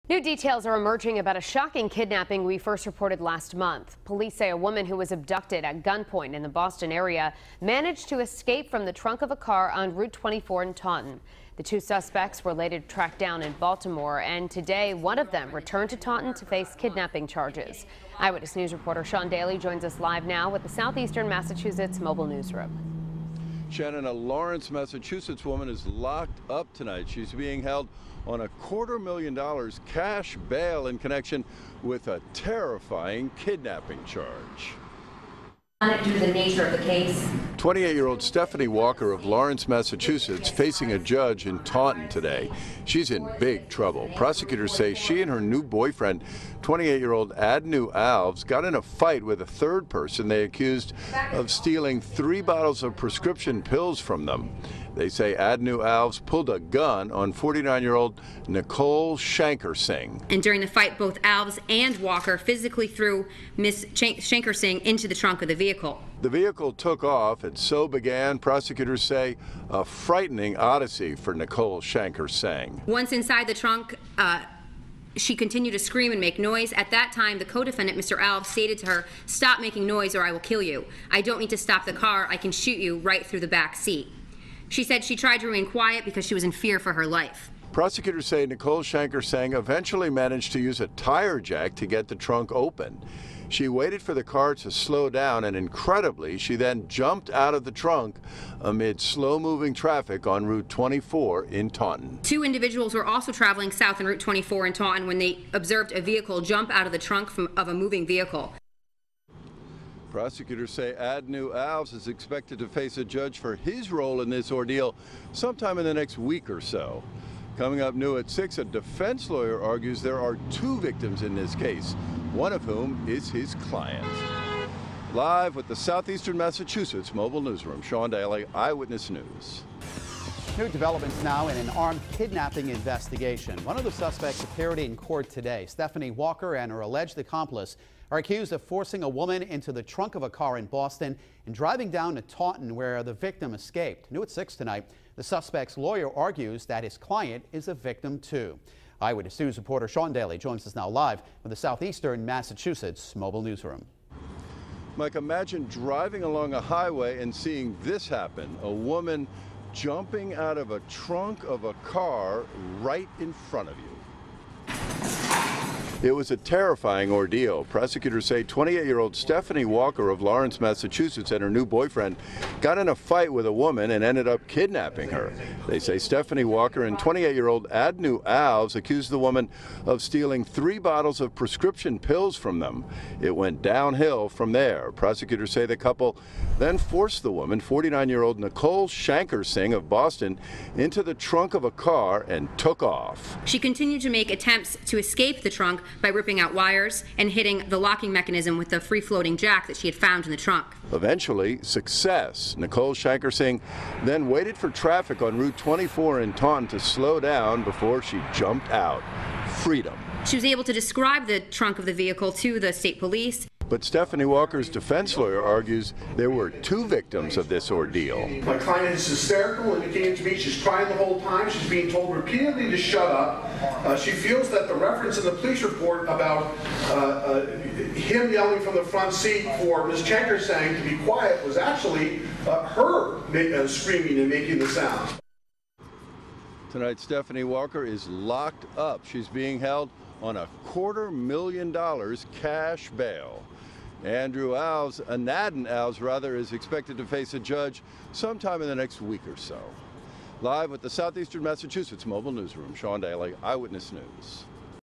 New details are emerging about a shocking kidnapping we first reported last month. Police say a woman who was abducted at gunpoint in the Boston area managed to escape from the trunk of a car on Route 24 in Taunton. The two suspects were later tracked down in Baltimore, and today one of them returned to Taunton to face kidnapping charges. Eyewitness News reporter Sean Daly joins us live now with the Southeastern Massachusetts Mobile Newsroom. Shannon, a Lawrence, Massachusetts woman is locked up tonight. She's being held on a $250,000 cash bail in connection with a terrifying kidnapping charge. Due to the nature of the case. 28-year-old Stephanie Walker of Lawrence, Massachusetts, facing a judge in Taunton today. She's in big trouble. Prosecutors say she and her new boyfriend, 28-year-old Adnu Alves, got in a fight with a third person they accused of stealing 3 bottles of prescription pills from them. They say Adnu Alves pulled a gun on 49-year-old Nicole Shanker-Singh. And during the fight, both Alves and Walker physically threw Miss Shanker-Singh into the trunk of the vehicle. The vehicle took off, and so began, prosecutors say, a frightening odyssey for Nicole Shanker-Singh. Once inside the trunk, she continued to scream and make noise. At that time, the co-defendant, Mr. Alves, stated to her, "Stop making noise or I will kill you. I don't need to stop the car. I can shoot you right through the back seat." She said she tried to remain quiet because she was in fear for her life. Prosecutors say Nicole Shanker-Singh eventually managed to use a tire jack to get the trunk open. She waited for the car to slow down, and incredibly, she then jumped out of the trunk amid slow-moving traffic on Route 24 in Taunton. 2 individuals were also traveling south on Route 24 in Taunton when they observed a vehicle jump out of the trunk of a moving vehicle. Prosecutors say Adnu Alves is expected to face a judge for his role in this ordeal sometime in the next week or so. Coming up new at 6, a defense lawyer argues there are 2 victims in this case, one of whom is his client. Live with the Southeastern Massachusetts Mobile Newsroom, Sean Daly, Eyewitness News. New developments now in an armed kidnapping investigation. One of the suspects appeared in court today. Stephanie Walker and her alleged accomplice are accused of forcing a woman into the trunk of a car in Boston and driving down to Taunton, where the victim escaped. New at 6 tonight, the suspect's lawyer argues that his client is a victim too. Eyewitness News reporter Sean Daly joins us now live from the Southeastern Massachusetts Mobile Newsroom. Mike, imagine driving along a highway and seeing this happen. A woman jumping out of a trunk of a car right in front of you. It was a terrifying ordeal. Prosecutors say 28-year-old Stephanie Walker of Lawrence, Massachusetts, and her new boyfriend got in a fight with a woman and ended up kidnapping her. They say Stephanie Walker and 28-year-old Adnu Alves accused the woman of stealing 3 bottles of prescription pills from them. It went downhill from there. Prosecutors say the couple then forced the woman, 49-year-old Nicole Shanker-Singh of Boston, into the trunk of a car and took off. She continued to make attempts to escape the trunk by ripping out wires and hitting the locking mechanism with the free-floating jack that she had found in the trunk. Eventually, success. Nicole Shanker-Singh then waited for traffic on Route 24 in Taunton to slow down before she jumped out. Freedom. She was able to describe the trunk of the vehicle to the state police. But Stephanie Walker's defense lawyer argues there were 2 victims of this ordeal. My client is hysterical, indicating to me she's crying the whole time. She's being told repeatedly to shut up. She feels that the reference in the police report about him yelling from the front seat for Ms. Shanker-Singh to be quiet was actually her screaming and making the sound. Tonight, Stephanie Walker is locked up. She's being held on a $250,000 cash bail. Adnu Alves, is expected to face a judge sometime in the next week or so. Live with the Southeastern Massachusetts Mobile Newsroom, Sean Daly, Eyewitness News.